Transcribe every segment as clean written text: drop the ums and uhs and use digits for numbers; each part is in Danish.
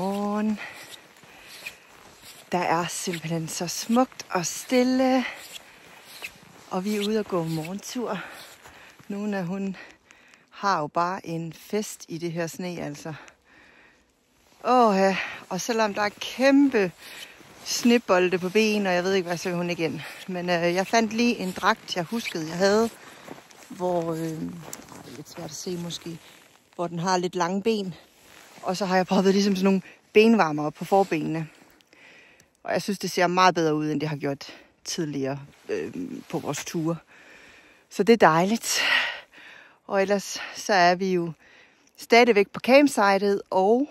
Godmorgen. Der er simpelthen så smukt og stille. Og vi er ude og gå morgentur. Nuna, hun har jo bare en fest i det her sne, altså. Ja. Og selvom der er kæmpe snebolde på ben, og jeg ved ikke, hvad så vil hun ikke ind. Men jeg fandt lige en dragt, jeg huskede, jeg havde, hvor, det er lidt svært at se måske, hvor den har lidt lange ben. Og så har jeg prøvet ligesom sådan nogle benvarmere på forbenene. Og jeg synes, det ser meget bedre ud, end det har gjort tidligere på vores ture. Så det er dejligt. Og ellers så er vi jo stadigvæk på campsitet, og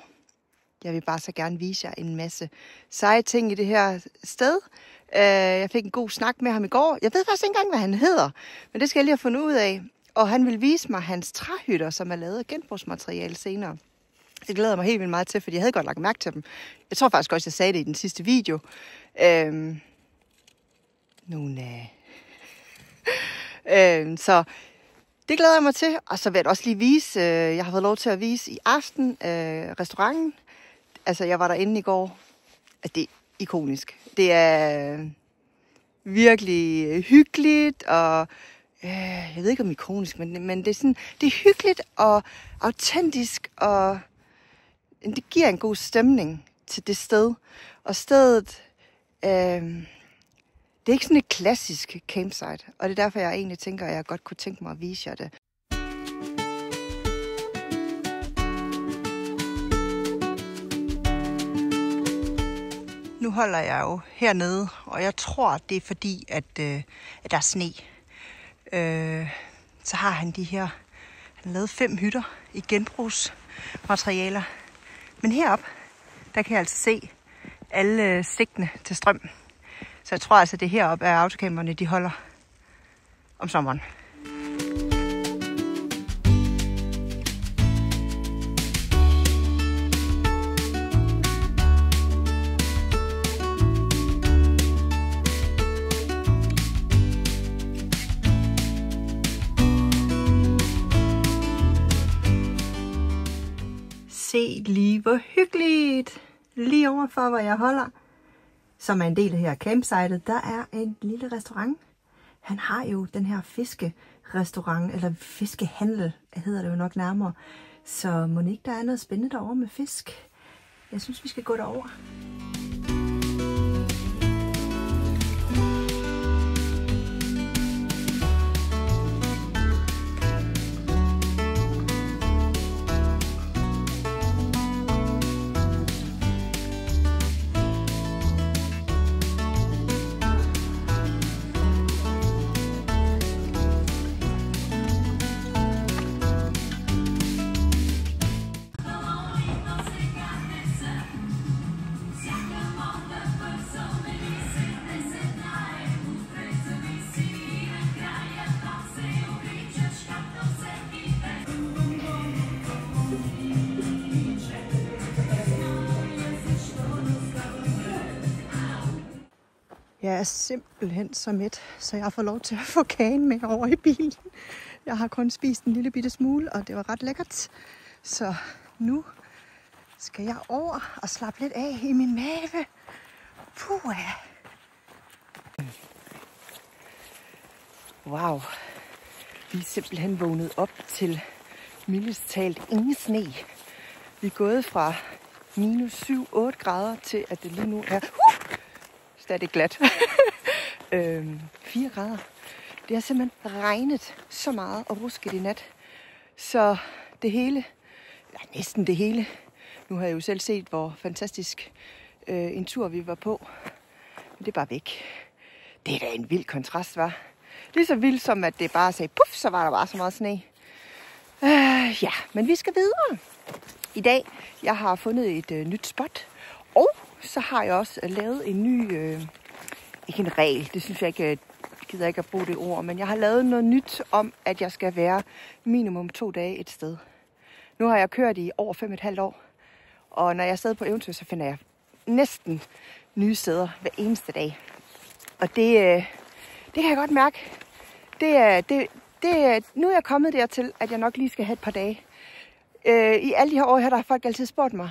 jeg vil bare så gerne vise jer en masse seje ting i det her sted. Jeg fik en god snak med ham i går. Jeg ved faktisk ikke engang, hvad han hedder, men det skal jeg lige have fundet ud af. Og han vil vise mig hans træhytter, som er lavet af genbrugsmateriale senere. Det glæder mig helt vildt meget til, fordi jeg havde godt lagt mærke til dem. Jeg tror faktisk også, jeg sagde det i den sidste video. Så det glæder jeg mig til. Og så vil jeg også lige vise, jeg har fået lov til at vise i aften restauranten. Altså, jeg var derinde i går. Det er ikonisk. Det er virkelig hyggeligt, og jeg ved ikke om ikonisk, men det er sådan, det er hyggeligt og autentisk, og det giver en god stemning til det sted. Og stedet, det er ikke sådan et klassisk campsite, og det er derfor, jeg egentlig tænker, at jeg godt kunne tænke mig at vise jer det. Nu holder jeg jo hernede, og jeg tror, det er fordi, at der er sne. Så har han de her, han har lavet 5 hytter i genbrugsmaterialer. Men heroppe, der kan jeg altså se alle stikkene til strøm. Så jeg tror altså, det heroppe er autocamperne, de holder om sommeren. Se lige, hvor hyggeligt! Lige overfor, hvor jeg holder, som er en del af her campsitet, der er en lille restaurant. Han har jo den her fiskerestaurant, eller fiskehandel, hedder det jo nok nærmere. Så må ikke der er noget spændende derovre med fisk? Jeg synes, vi skal gå derover. Jeg er simpelthen så mæt, så jeg får lov til at få kagen med over i bilen. Jeg har kun spist en lille bitte smule, og det var ret lækkert. Så nu skal jeg over og slappe lidt af i min mave. Puh. Wow. Vi er simpelthen vågnet op til mildest talt ingen sne. Vi er gået fra minus 7-8 grader til, at det lige nu er stadig glat. 4 grader. Det har simpelthen regnet så meget og rusket i nat. Så det hele, næsten det hele. Nu har jeg jo selv set, hvor fantastisk en tur vi var på. Men det er bare væk. Det er da en vild kontrast, var. Lige så vildt som, at det bare sagde puff, så var der bare så meget sne. Ja, men vi skal videre. I dag, jeg har fundet et nyt spot. Og så har jeg også lavet en ny, ikke en regel, det synes jeg ikke, jeg gider ikke at bruge det ord, men jeg har lavet noget nyt om, at jeg skal være minimum 2 dage et sted. Nu har jeg kørt i over 5,5 år, og når jeg er stadig på eventyr, så finder jeg næsten nye steder hver eneste dag. Og det kan jeg godt mærke. Nu er jeg kommet dertil, at jeg nok lige skal have et par dage. I alle de her år her, der har folk altid spurgt mig,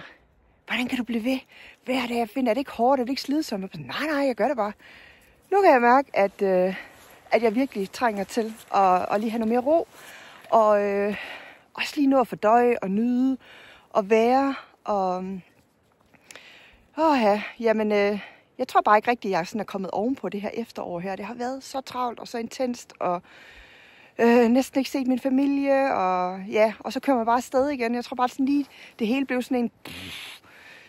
hvordan kan du blive ved hver dag? Jeg finder, er det ikke hårdt? Er det ikke slidsomt? Nej, jeg gør det bare. Nu kan jeg mærke, at jeg virkelig trænger til at lige have noget mere ro. Og også lige nå at fordøje og nyde og være. Jeg tror bare ikke rigtigt, at jeg sådan er kommet ovenpå det her efterår her. Det har været så travlt og så intenst, og næsten ikke set min familie, og så kører man bare afsted igen. Jeg tror bare sådan lige, det hele blev sådan en...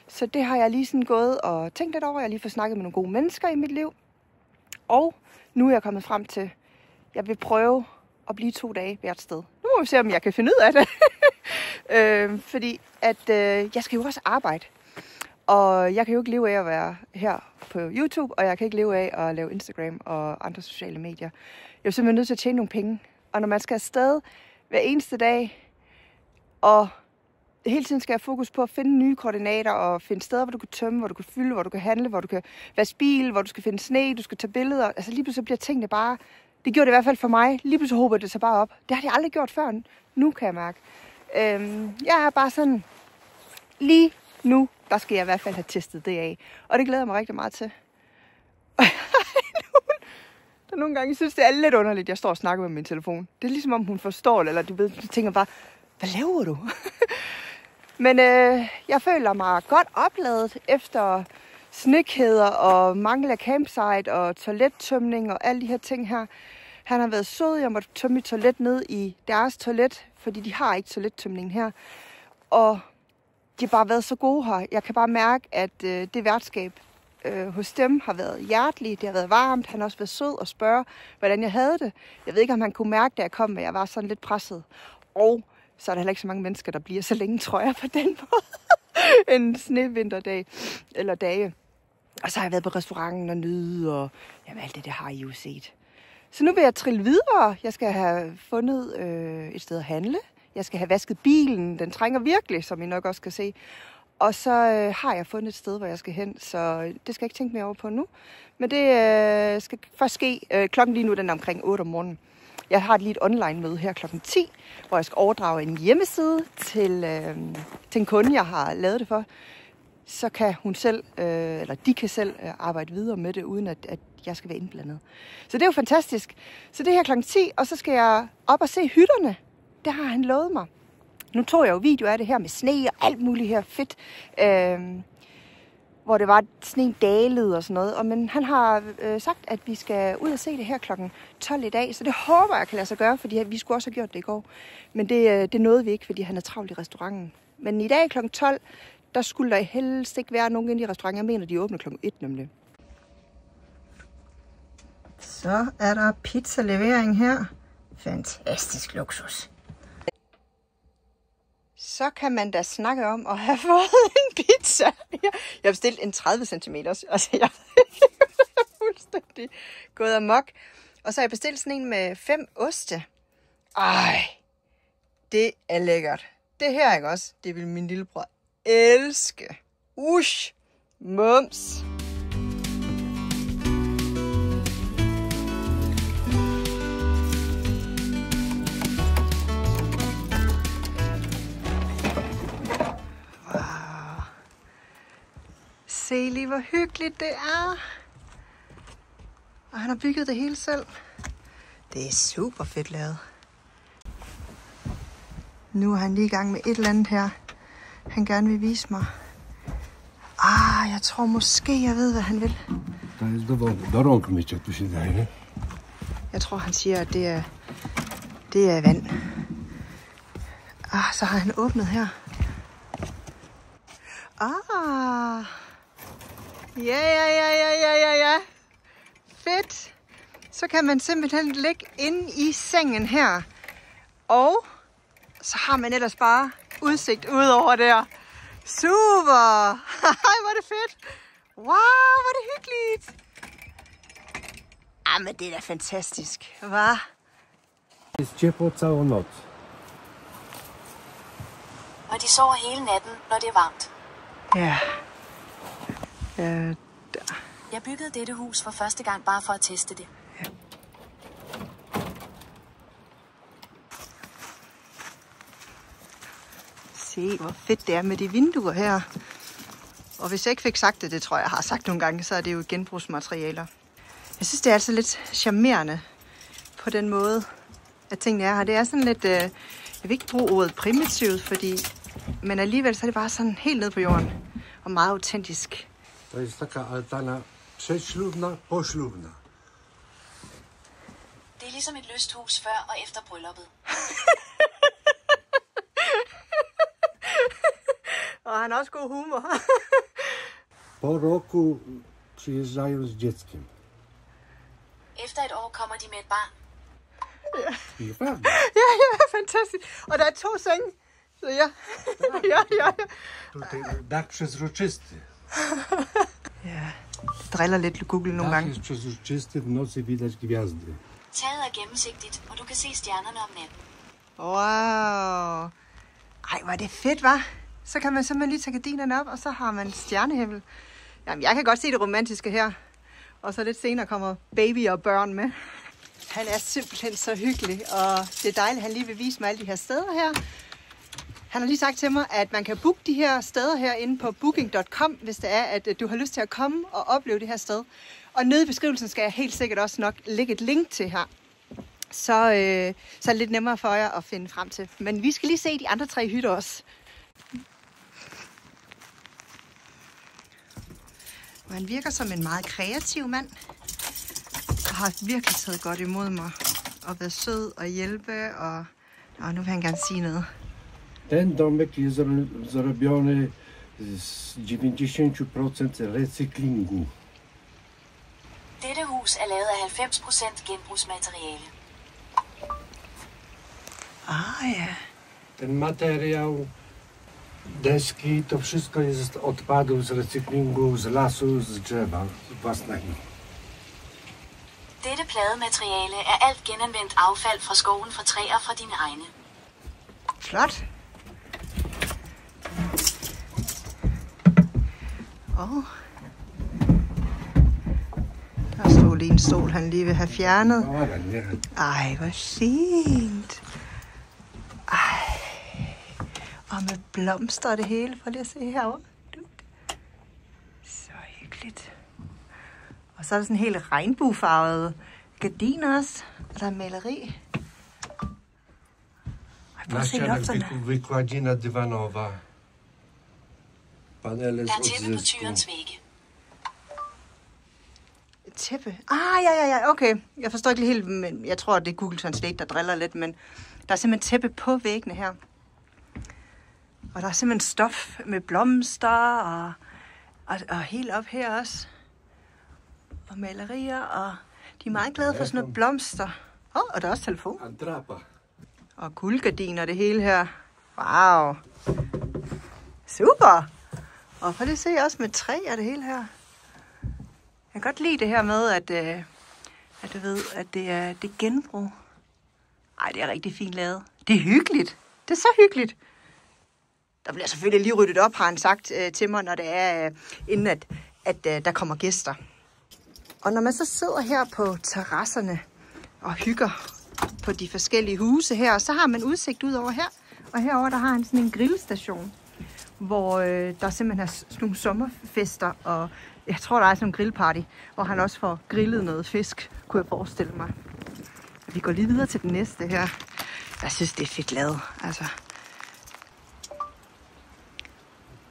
Så det har jeg lige sådan gået og tænkt lidt over. Jeg har lige fået snakket med nogle gode mennesker i mit liv. Og nu er jeg kommet frem til, at jeg vil prøve at blive 2 dage hvert sted. Nu må vi se, om jeg kan finde ud af det. Fordi at jeg skal jo også arbejde. Og jeg kan jo ikke leve af at være her på YouTube, og jeg kan ikke leve af at lave Instagram og andre sociale medier. Jeg er simpelthen nødt til at tjene nogle penge. Og når man skal afsted hver eneste dag, og hele tiden skal jeg have fokus på at finde nye koordinater, og finde steder, hvor du kan tømme, hvor du kan fylde, hvor du kan handle, hvor du kan vaske bil, hvor du skal finde sne, du skal tage billeder. Altså lige pludselig bliver tingene bare... Det gjorde det i hvert fald for mig. Lige pludselig håber det sig bare op. Det har jeg aldrig gjort før. Nu kan jeg mærke. Jeg er bare sådan... Lige nu, der skal jeg i hvert fald have testet det af. Og det glæder jeg mig rigtig meget til. Der nogle gange, jeg synes, det er lidt underligt, jeg står og snakker med min telefon. Det er ligesom, om hun forstår det, eller du tænker bare, hvad laver du? Men jeg føler mig godt opladet efter snekæder og mangel af campsite og toilettømning og alle de her ting her. Han har været sød, jeg måtte tømme mit toilet ned i deres toilet, fordi de har ikke toilettømning her. Og de har bare været så gode her. Jeg kan bare mærke, at det værtskab hos dem har været hjerteligt. Det har været varmt. Han har også været sød og spørge, hvordan jeg havde det. Jeg ved ikke, om han kunne mærke, da jeg kom, men jeg var sådan lidt presset. Og så er der heller ikke så mange mennesker, der bliver så længe, tror jeg, på den måde. En snevinterdag eller dage. Og så har jeg været på restauranten og nyde, og jamen, alt det har I jo set. Så nu vil jeg trille videre. Jeg skal have fundet et sted at handle. Jeg skal have vasket bilen. Den trænger virkelig, som I nok også kan se. Og så har jeg fundet et sted, hvor jeg skal hen. Så det skal jeg ikke tænke mere over på nu. Men det skal først ske. Klokken lige nu den er omkring 8 om morgenen. Jeg har lige et online-møde her klokken 10, hvor jeg skal overdrage en hjemmeside til en kunde, jeg har lavet det for. Så kan hun selv, eller de kan selv arbejde videre med det, uden at jeg skal være indblandet. Så det er jo fantastisk. Så det er her klokken 10, og så skal jeg op og se hytterne. Det har han lovet mig. Nu tog jeg jo video af det her med sne og alt muligt her fedt. Hvor det var sne dalede og sådan noget. Men han har sagt, at vi skal ud og se det her klokken 12 i dag. Så det håber jeg kan lade sig gøre, fordi vi skulle også have gjort det i går. Men det nåede vi ikke, fordi han er travlt i restauranten. Men i dag klokken 12, der skulle der helst ikke være nogen inde i restauranten. Jeg mener, de åbner klokken 1 nemlig. Så er der pizzalevering her. Fantastisk luksus. Så kan man da snakke om at have fået en pizza. Jeg har bestilt en 30 cm. Altså, jeg er fuldstændig gået amok. Og så har jeg bestilt sådan en med 5 oste. Ej, det er lækkert. Det her, ikke også? Det vil min lillebror elske. Ush, mums. Se lige, hvor hyggeligt det er. Og han har bygget det hele selv. Det er super fedt lavet. Nu er han lige i gang med et eller andet her, han gerne vil vise mig. Jeg tror måske, jeg ved, hvad han vil. Jeg tror, han siger, at det er vand. Så har han åbnet her. Ja. Fedt. Så kan man simpelthen ligge inde i sengen her. Og så har man ellers bare udsigt ud over der. Super. Hej, hvor er det fedt. Wow, hvor er det hyggeligt. Men det er da fantastisk. Hva? Og de sover hele natten, når det er varmt. Ja. Jeg byggede dette hus for første gang bare for at teste det. Ja. Se, hvor fedt det er med de vinduer her. Og hvis jeg ikke fik sagt det, det tror jeg har sagt nogle gange, så er det jo genbrugsmaterialer. Jeg synes, det er altså lidt charmerende på den måde, at tingene er her. Det er sådan lidt, jeg vil ikke bruge ordet primitivt, men alligevel så er det bare sådan helt ned på jorden og meget autentisk. To jest taka altana przedślubna, poślubna. Det er ligesom et lysthus før og efter brylluppet. Og han har også god humor. Po roku przyjeżdżają z dzieckiem. Efter et år kommer de med et barn. I prawda. Ja, fantastisk. Og der er 2 senge. Så ja. Ja. Tutaj dach przezroczysty. Ja, det driller lidt Google nogle Dach gange. jest przezroczysty, w nocy widać gwiazdy. Taget er gennemsigtigt, og du kan se stjernerne om natten. Wow. Ej, hvor er det fedt, hva'? Så kan man simpelthen lige tage gardinerne op, og så har man stjernehimmel. Jamen, jeg kan godt se det romantiske her. Og så lidt senere kommer baby og børn med. Han er simpelthen så hyggelig, og det er dejligt, at han lige vil vise mig alle de her steder her. Han har lige sagt til mig, at man kan booke de her steder her inde på booking.com, hvis det er, at du har lyst til at komme og opleve det her sted. Og nede i beskrivelsen skal jeg helt sikkert også nok lægge et link til her. Så er det lidt nemmere for jer at finde frem til. Men vi skal lige se de andre 3 hytter også. Og han virker som en meget kreativ mand. Og har virkelig taget godt imod mig. Og været sød og hjælpe. Og nu vil han gerne sige noget. Ten domek jest zrobiony z 90% recyklingu. Dette hus er lavet af 90% genbrugsmateriale. Ja. Ten materiał, deski, to wszystko jest odpadów z recyklingu, z lasu, z drzewa własnego. Dette plademateriale er alt genanvendt affald fra skoven, fra træer fra dine egne. Flot. Der stod lige en stol, han lige vil have fjernet. Ej, hvor fint. Ej. Og med blomster og det hele. Prøv lige at se herovre. Så hyggeligt. Og så er der sådan helt regnbuefarvede gardiner også. Og der er maleri. Ej, prøv at se lofterne. Wykładzina dywanowa. Panele Der z er tæppe på odzysku. tyrens vægge. Tæppe. Ja, okay. Jeg forstår ikke lige helt, men jeg tror, det er Google Translate, der driller lidt, men der er simpelthen tæppe på væggene her. Og der er simpelthen stof med blomster, og helt op her også. Og malerier, og de er meget glade for sådan noget blomster. Og der er også telefon. Atrapa. Og guldgardiner og det hele her. Wow. Super. Og prøv lige at se også med træ og det hele her. Jeg kan godt lide det her med, at du ved, at det er genbrug. Ej, det er rigtig fint lavet. Det er hyggeligt. Det er så hyggeligt. Der bliver selvfølgelig lige ryddet op, har han sagt til mig, når det er, inden at der kommer gæster. Og når man så sidder her på terrasserne og hygger på de forskellige huse her, så har man udsigt ud over her. Og herover der har han sådan en grillstation, hvor der simpelthen er sådan nogle sommerfester, og jeg tror, der er sådan en grillparty, hvor han også får grillet noget fisk, kunne jeg forestille mig. Vi går lige videre til den næste her. Jeg synes, det er fedt lavet, altså.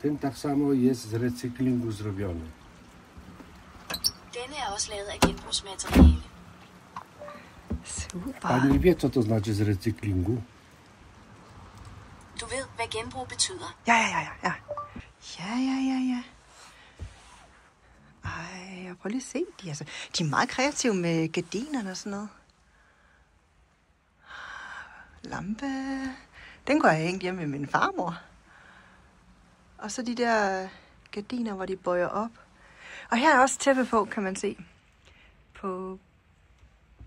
Ten tak samo jest z recyklingu zrobiony. Denne er også lavet af genbrugsmateriale. Super. Pani wie, co to znaczy z recyklingu? Du ved, hvad genbrug betyder. Ja. Ej, jeg prøver lige at se. De er meget kreative med gardinerne og sådan noget. Lampe. Den går jeg hængt hjemme med min farmor. Og så de der gardiner, hvor de bøjer op. Og her er også tæppe på, kan man se. På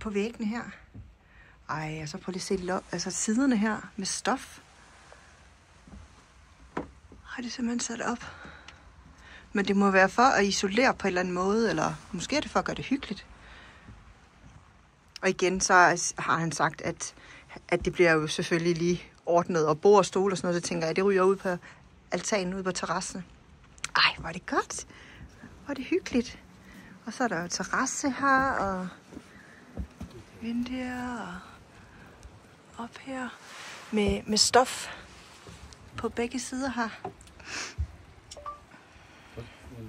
væggene her. Ej, og så prøv lige at se siderne her med stof. Ej, det er simpelthen sat op. Men det må være for at isolere på en eller anden måde, eller måske er det for at gøre det hyggeligt. Og igen, så har han sagt, at det bliver jo selvfølgelig lige ordnet, og bord og stole og sådan noget, så tænker jeg, det ryger ud på altanen, ud på terrassen. Ej, hvor er det godt. Hvor er det hyggeligt. Og så er der jo terrasse her, og vinduer, og op her med stof på begge sider her.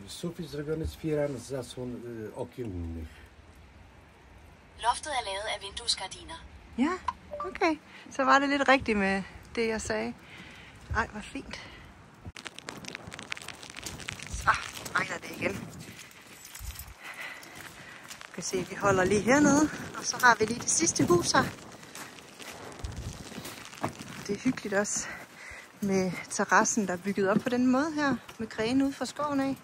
Sufit zrobiony z firan z zasłon okiennych. Loftet er lavet af vinduesgardiner. Ja, okay. Så var det lidt rigtigt med det, jeg sagde. Ej, hvor fint. Så regner det igen. Du kan se, at vi holder lige hernede. Og så har vi lige det sidste hus her. Det er hyggeligt også med terrassen, der er bygget op på den måde her. Med grene ude fra skoven af.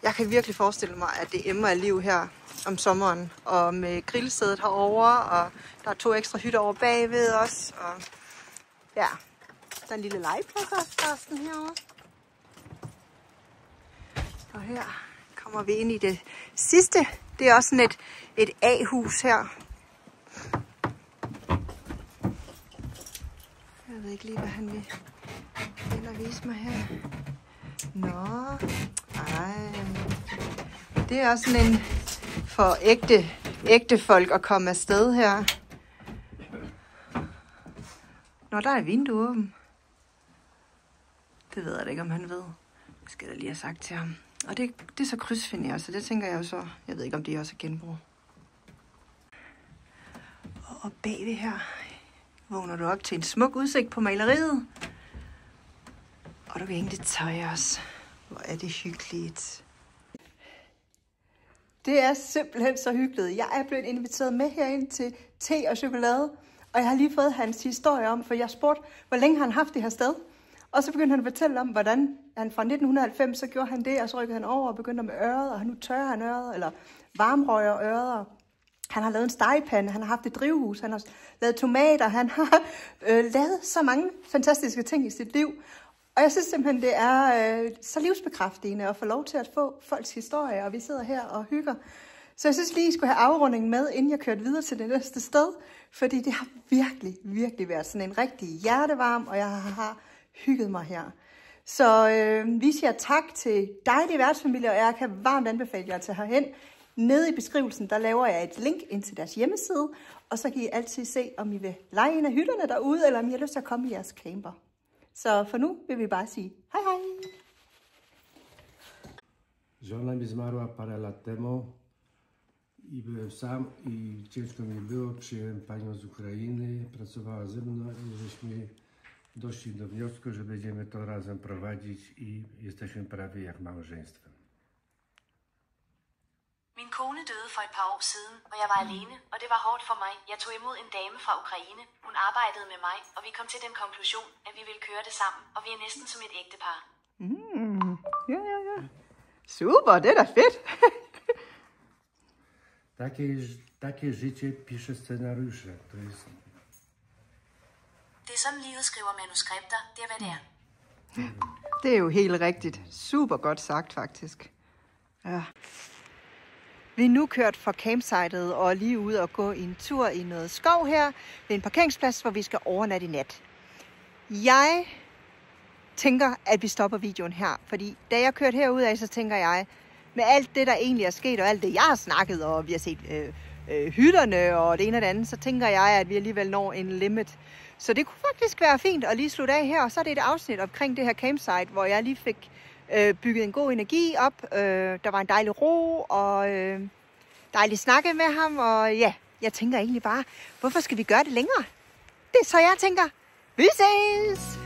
Jeg kan virkelig forestille mig, at det emmer af liv her om sommeren. Og med grillsædet herovre, og der er 2 ekstra hytter over bagved os. Og ja, der er en lille legeplads også herovre. Og her kommer vi ind i det sidste. Det er også sådan et A-hus her. Jeg ved ikke lige, hvad han vil vise mig her. Nå, ej. Det er også sådan en for ægte folk at komme afsted her. Nå, der er et vindue åben. Det ved jeg da ikke, om han ved. Det skal jeg da lige have sagt til ham. Og det er så krydsfiner, så det tænker jeg jo så. Jeg ved ikke, om det også er genbrug. Og bagved her vågner du op til en smuk udsigt på maleriet. Og du kan hænge dit tøj også. Hvor er det hyggeligt. Det er simpelthen så hyggeligt. Jeg er blevet inviteret med herind til te og chokolade. Og jeg har lige fået hans historie om, for jeg spurgte, hvor længe han haft det her sted. Og så begyndte han at fortælle om, hvordan han fra 1990, så gjorde han det, og så rykkede han over og begyndte med øret, og nu tørrer han øret, eller varmrøger øret. Han har lavet en stegepande, han har haft et drivhus, han har lavet tomater, han har lavet så mange fantastiske ting i sit liv. Og jeg synes simpelthen, det er så livsbekræftende at få lov til at få folks historie, og vi sidder her og hygger. Så jeg synes lige, I skulle have afrundingen med, inden jeg kørte videre til det næste sted. Fordi det har virkelig, virkelig været sådan en rigtig hjertevarm, og jeg har hygget mig her. Så vi siger tak til dejlige værtsfamilier, og jeg kan varmt anbefale jer til herhen. Nede i beskrivelsen, der laver jeg et link ind til deres hjemmeside, og så kan I altid se, om I vil lege en af hytterne derude, eller om I har lyst til at komme i jeres camper. Så for nu vil vi bare sige hej hej. Żona mi zmarła parę lat temu i byłem sam i ciężko mi było. Przyjąłem panią z Ukrainy, pracowała ze mną i żeśmy doszli do wniosku, że będziemy to razem prowadzić i jesteśmy prawie jak małżeństwem. Min kone døde for et par år siden, og jeg var alene, og det var hårdt for mig. Jeg tog imod en dame fra Ukraine. Hun arbejdede med mig, og vi kom til den konklusion, at vi ville køre det sammen, og vi er næsten som et ægtepar. Ja. Super, det er da fedt. Takie życie pisze scenariusze. Det er sådan, livet skriver manuskripter. Det er, hvad det er. Det er jo helt rigtigt. Super godt sagt, faktisk. Ja. Vi er nu kørt fra campsitet og lige ude og gå en tur i noget skov her. Det er en parkeringsplads, hvor vi skal overnatte i nat. Jeg tænker, at vi stopper videoen her, fordi da jeg kørte herud af, så tænker jeg, med alt det, der egentlig er sket, og alt det, jeg har snakket, og vi har set hytterne og det ene og det andet, så tænker jeg, at vi alligevel når en limit. Så det kunne faktisk være fint at lige slutte af her, og så er det et afsnit omkring det her campsite, hvor jeg lige fik bygget en god energi op. Der var en dejlig ro, og dejlig snakke med ham, og ja, jeg tænker egentlig bare, hvorfor skal vi gøre det længere? Det er så jeg tænker. Vi ses!